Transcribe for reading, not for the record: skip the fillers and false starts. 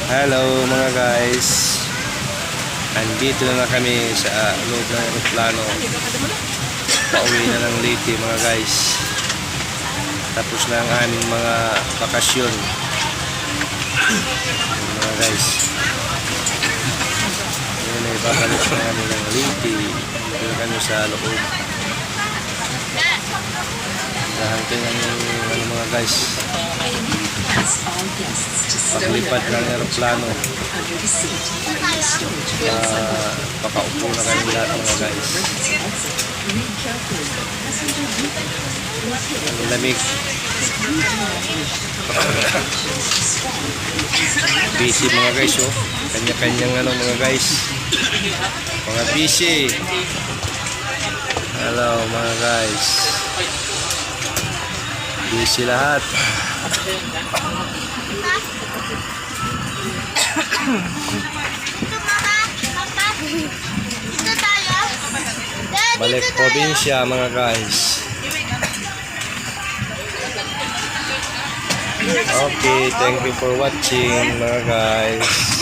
Hello mga guys. Andito na kami sa loob ng aeroplano. Pauwi na ng Leyte mga guys. Tapos na ang aming mga bakasyon. Mga guys. Ngayon ay babalik na kami ng Leyte. Dito na kami sa loob. Dahan kayo ng mga guys. Paglipad ng aeroplano, pakaupo na kayo lahat mga guys. Ang lamig. Busy mga guys, oh. Kanya-kanyang mga guys. Mga busy. Hello mga guys. Busy lahat. Balik probinsya mga guys. Okay, thank you for watching mga guys.